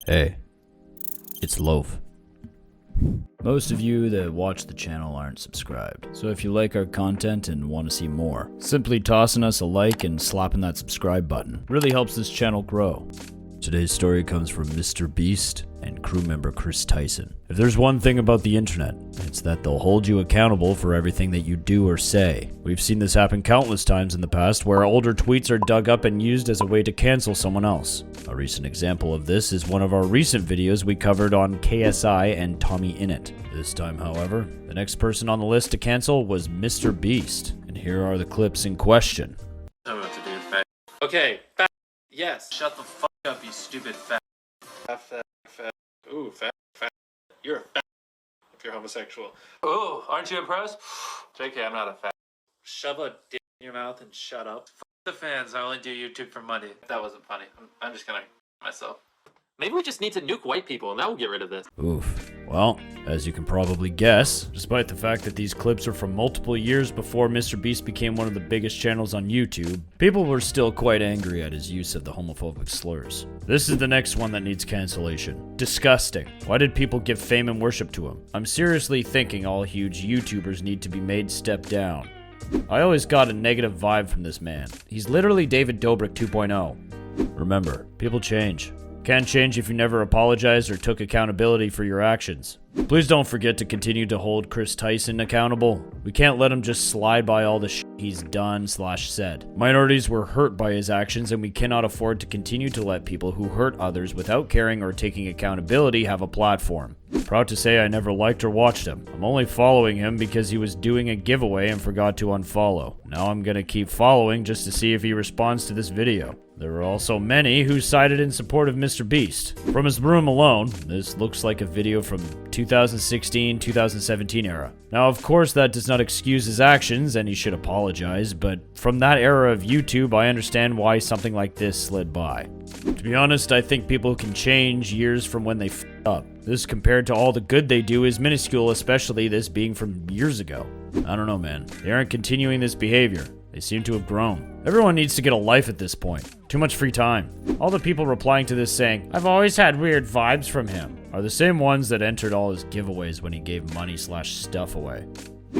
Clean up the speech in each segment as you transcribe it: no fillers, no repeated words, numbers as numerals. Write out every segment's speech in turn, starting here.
Hey, it's Loaf. Most of you that watch the channel aren't subscribed, so if you like our content and want to see more, simply tossing us a like and slapping that subscribe button really helps this channel grow. Today's story comes from MrBeast and crew member Chris Tyson. If there's one thing about the internet, it's that they'll hold you accountable for everything that you do or say. We've seen this happen countless times in the past where older tweets are dug up and used as a way to cancel someone else. A recent example of this is one of our recent videos we covered on KSI and Tommy Innit. This time, however, the next person on the list to cancel was MrBeast, and here are the clips in question. I know what to do, fat. Okay, fat. Yes. Shut the fuck up, you stupid fat. Fat. Ooh, fat. You're a fat. If you're homosexual. Ooh, aren't you impressed? JK, I'm not a fat. Shove a dick in your mouth and shut up. Fuck the fans. I only do YouTube for money. That wasn't funny. I'm just gonna myself. Maybe we just need to nuke white people and that will get rid of this. Oof. Well, as you can probably guess, despite the fact that these clips are from multiple years before MrBeast became one of the biggest channels on YouTube, people were still quite angry at his use of the homophobic slurs. This is the next one that needs cancellation. Disgusting. Why did people give fame and worship to him? I'm seriously thinking all huge YouTubers need to be made step down. I always got a negative vibe from this man. He's literally David Dobrik 2.0. Remember, people change. Can't change if you never apologized or took accountability for your actions. Please don't forget to continue to hold Chris Tyson accountable. We can't let him just slide by all the shit he's done/said. Minorities were hurt by his actions, and we cannot afford to continue to let people who hurt others without caring or taking accountability have a platform. Proud to say I never liked or watched him. I'm only following him because he was doing a giveaway and forgot to unfollow. Now I'm gonna keep following just to see if he responds to this video. There were also many who sided in support of MrBeast. From his room alone, this looks like a video from 2016-2017 era. Now, of course, that does not excuse his actions, and he should apologize, but from that era of YouTube, I understand why something like this slid by. To be honest, I think people can change years from when they f***ed up. This, compared to all the good they do, is minuscule, especially this being from years ago. I don't know, man. They aren't continuing this behavior. They seem to have grown. Everyone needs to get a life at this point. Too much free time. All the people replying to this saying, "I've always had weird vibes from him," are the same ones that entered all his giveaways when he gave money/stuff away.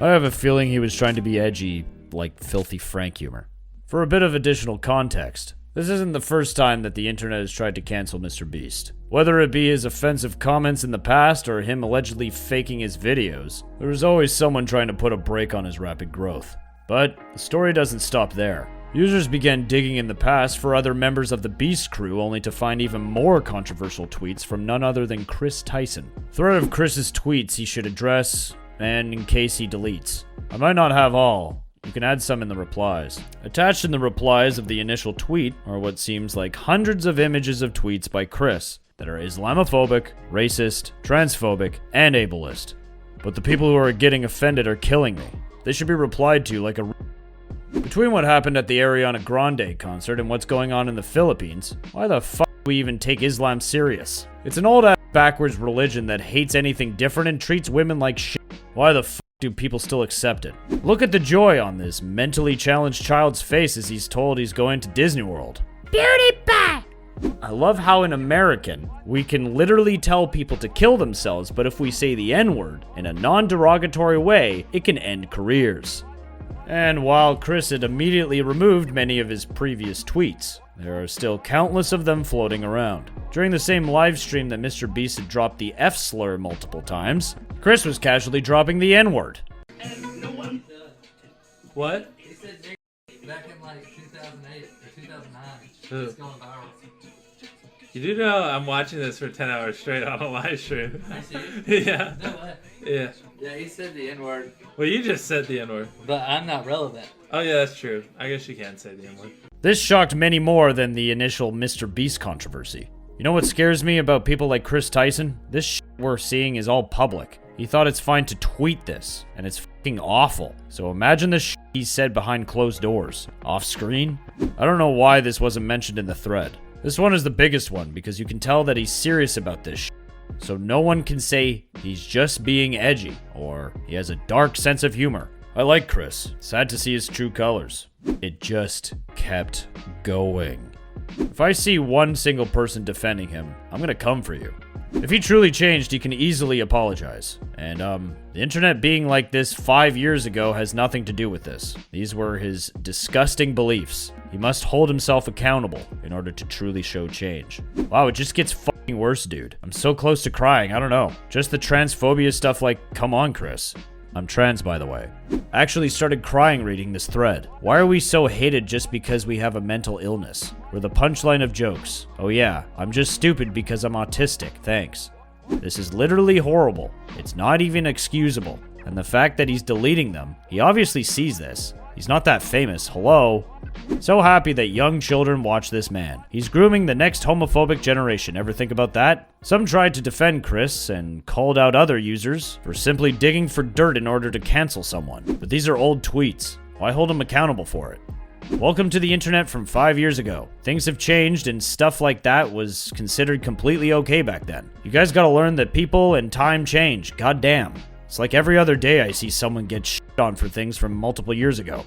I have a feeling he was trying to be edgy, like Filthy Frank humor. For a bit of additional context, this isn't the first time that the internet has tried to cancel MrBeast. Whether it be his offensive comments in the past or him allegedly faking his videos, there is always someone trying to put a brake on his rapid growth. But the story doesn't stop there. Users began digging in the past for other members of the Beast crew, only to find even more controversial tweets from none other than Chris Tyson. Thread of Chris's tweets he should address, and in case he deletes. I might not have all. You can add some in the replies. Attached in the replies of the initial tweet are what seems like hundreds of images of tweets by Chris that are Islamophobic, racist, transphobic, and ableist. But the people who are getting offended are killing me. They should be replied to like a... Between what happened at the Ariana Grande concert and what's going on in the Philippines, why the fuck do we even take Islam serious? It's an old-ass backwards religion that hates anything different and treats women like shit. Why the fuck do people still accept it? Look at the joy on this mentally challenged child's face as he's told he's going to Disney World. Beauty pie! I love how in American, we can literally tell people to kill themselves, but if we say the N-word in a non-derogatory way, it can end careers. And while Chris had immediately removed many of his previous tweets, there are still countless of them floating around. During the same live stream that MrBeast had dropped the F slur multiple times, Chris was casually dropping the N-word. What? He said back in like 2008 or 2009. Who? It's going viral. You do know I'm watching this for 10 hours straight on a live stream. I see. Yeah. No way. Yeah. Yeah, he said the N-word. Well, you just said the N-word. But I'm not relevant. Oh, yeah, that's true. I guess you can say the N-word. This shocked many more than the initial MrBeast controversy. You know what scares me about people like Chris Tyson? This shit we're seeing is all public. He thought it's fine to tweet this, and it's fucking awful. So imagine the shit he said behind closed doors. Off screen? I don't know why this wasn't mentioned in the thread. This one is the biggest one because you can tell that he's serious about this shit. So no one can say he's just being edgy or he has a dark sense of humor. I like Chris. Sad to see his true colors. It just kept going. If I see one single person defending him, I'm gonna come for you. If he truly changed, he can easily apologize. And, the internet being like this 5 years ago has nothing to do with this. These were his disgusting beliefs. He must hold himself accountable in order to truly show change. Wow, it just gets fucking worse, dude. I'm so close to crying, I don't know. Just the transphobia stuff, like, come on, Chris. I'm trans, by the way. I actually started crying reading this thread. Why are we so hated just because we have a mental illness? We're the punchline of jokes. Oh yeah, I'm just stupid because I'm autistic, thanks. This is literally horrible. It's not even excusable. And the fact that he's deleting them, he obviously sees this. He's not that famous, hello? So happy that young children watch this man. He's grooming the next homophobic generation, ever think about that? Some tried to defend Chris and called out other users for simply digging for dirt in order to cancel someone. But these are old tweets. Why hold him accountable for it? Welcome to the internet from 5 years ago. Things have changed and stuff like that was considered completely okay back then. You guys gotta learn that people and time change, goddamn. It's like every other day I see someone get shit on for things from multiple years ago.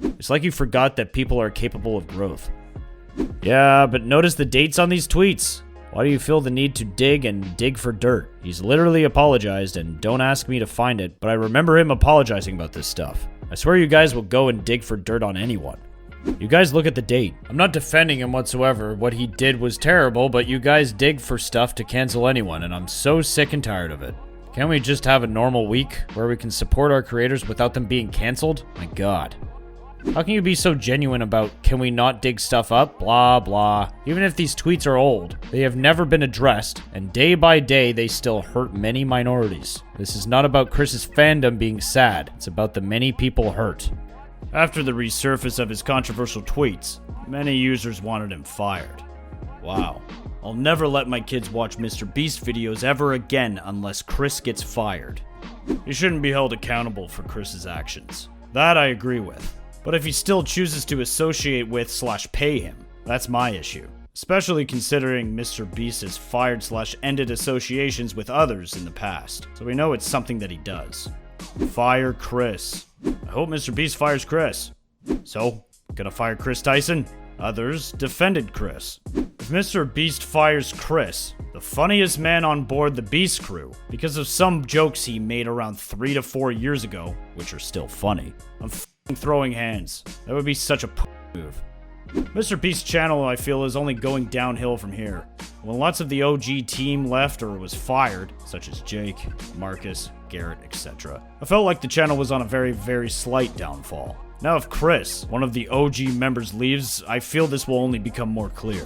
It's like you forgot that people are capable of growth. Yeah, but notice the dates on these tweets. Why do you feel the need to dig for dirt? He's literally apologized, and don't ask me to find it, but I remember him apologizing about this stuff. I swear you guys will go and dig for dirt on anyone. You guys look at the date. I'm not defending him whatsoever. What he did was terrible, but you guys dig for stuff to cancel anyone, and I'm so sick and tired of it. Can't we just have a normal week where we can support our creators without them being canceled? My god. How can you be so genuine about can we not dig stuff up? Blah, blah. Even if these tweets are old, they have never been addressed, and day by day they still hurt many minorities. This is not about Chris's fandom being sad. It's about the many people hurt. After the resurface of his controversial tweets, many users wanted him fired. Wow. I'll never let my kids watch MrBeast videos ever again unless Chris gets fired. He shouldn't be held accountable for Chris's actions. That I agree with. But if he still chooses to associate with / pay him, that's my issue. Especially considering MrBeast has fired / ended associations with others in the past. So we know it's something that he does. Fire Chris. I hope MrBeast fires Chris. So, gonna fire Chris Tyson? Others defended Chris. If MrBeast fires Chris, the funniest man on board the Beast crew, because of some jokes he made around 3 to 4 years ago, which are still funny, I'm throwing hands. That would be such a move. MrBeast's channel, I feel, is only going downhill from here. When lots of the OG team left or was fired, such as Jake, Marcus, Garrett, etc., I felt like the channel was on a very, very slight downfall. Now if Chris, one of the OG members, leaves, I feel this will only become more clear.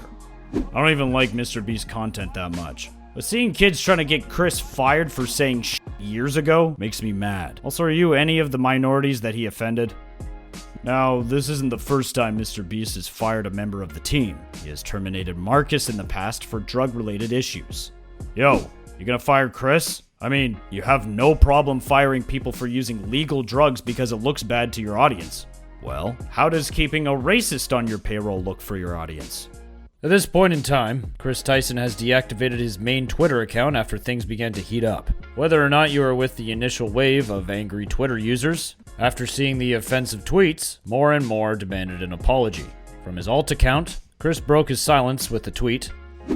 I don't even like MrBeast content that much. But seeing kids trying to get Chris fired for saying shit years ago makes me mad. Also, are you any of the minorities that he offended? Now, this isn't the first time MrBeast has fired a member of the team. He has terminated Marcus in the past for drug-related issues. Yo, you gonna fire Chris? I mean, you have no problem firing people for using legal drugs because it looks bad to your audience. Well, how does keeping a racist on your payroll look for your audience? At this point in time, Chris Tyson has deactivated his main Twitter account after things began to heat up. Whether or not you are with the initial wave of angry Twitter users, after seeing the offensive tweets, more and more demanded an apology. From his alt account, Chris broke his silence with the tweet,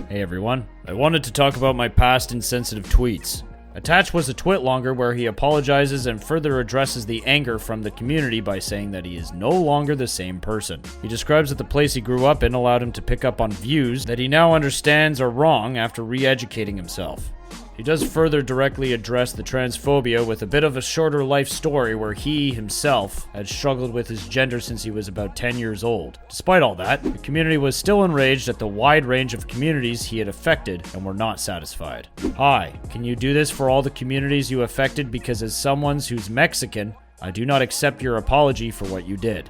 "Hey everyone, I wanted to talk about my past insensitive tweets." Attached was a twit longer where he apologizes and further addresses the anger from the community by saying that he is no longer the same person. He describes that the place he grew up in allowed him to pick up on views that he now understands are wrong after re-educating himself. He does further directly address the transphobia with a bit of a shorter life story where he himself had struggled with his gender since he was about 10 years old. Despite all that, the community was still enraged at the wide range of communities he had affected and were not satisfied. Hi, can you do this for all the communities you affected, because as someone who's Mexican, I do not accept your apology for what you did.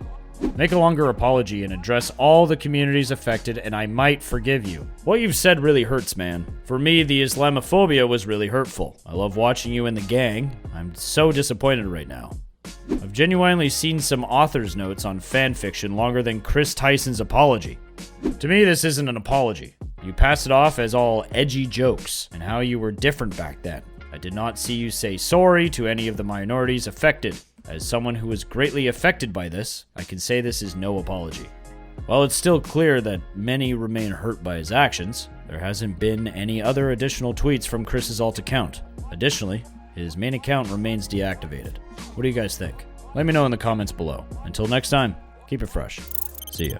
Make a longer apology and address all the communities affected and I might forgive you. What you've said really hurts, man. For me, the Islamophobia was really hurtful. I love watching you in the gang. I'm so disappointed right now. I've genuinely seen some author's notes on fanfiction longer than Chris Tyson's apology. To me, this isn't an apology. You pass it off as all edgy jokes and how you were different back then. I did not see you say sorry to any of the minorities affected. As someone who was greatly affected by this, I can say this is no apology. While it's still clear that many remain hurt by his actions, there hasn't been any other additional tweets from Chris's alt account. Additionally, his main account remains deactivated. What do you guys think? Let me know in the comments below. Until next time, keep it fresh. See ya.